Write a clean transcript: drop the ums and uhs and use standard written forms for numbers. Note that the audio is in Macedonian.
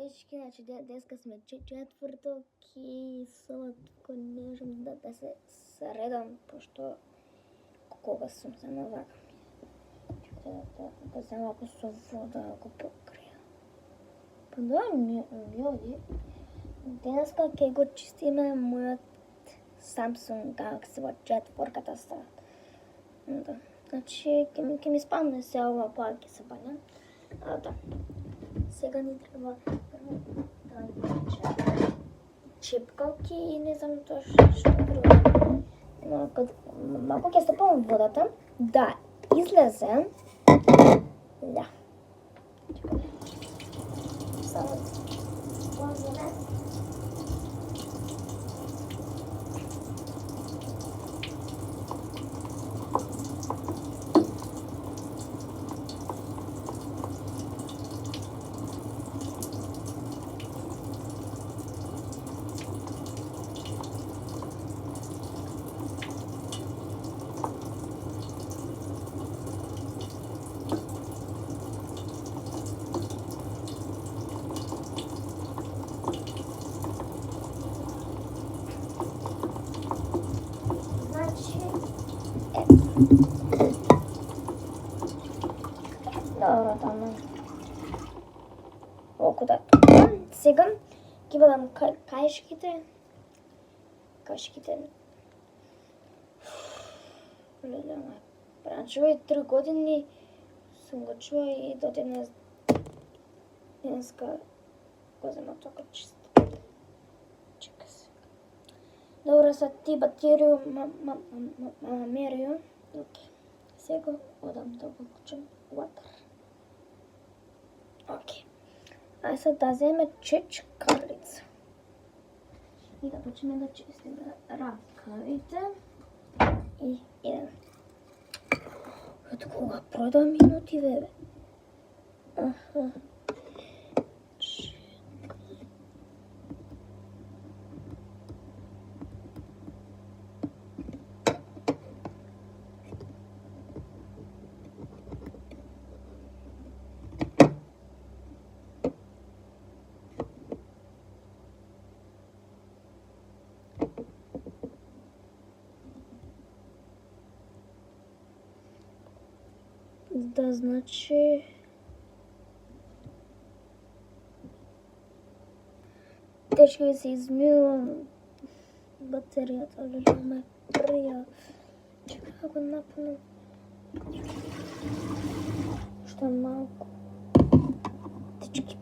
кајчки, значи деска сме четврток и саботко не можам да се средам, пошто кога сум се навакам. Да се малку со вода го покрија. Па да, оди. Денеска ќе го чистиме мојот Samsung Galaxy во четворката сат. Да. Значи, ќе ми спадне се ова, па ќе се бањам. Да. Сега ни треба чепкалки и не знам тоа што друго. Малку ќе стапам водата, да излезем. Да. Само возиме. Добро, таму. Куда? Сега ќе бидам кајшките. Леле, прачува и 3 години сум го чула и до денеска го зема така чист. Чека се. Добро, са ти батерију, мерију. Окей. Сега одам да го вклучам ватер. Окей. А сега да земе чечкалица. И да почнеме да чистиме ракавите. И идеме. Ето кога пројда минути, бебе. Аха. Да, значи тешко да се измилувам батеријата, леле ме прија. Чекай да го напунам. Што малку. Течки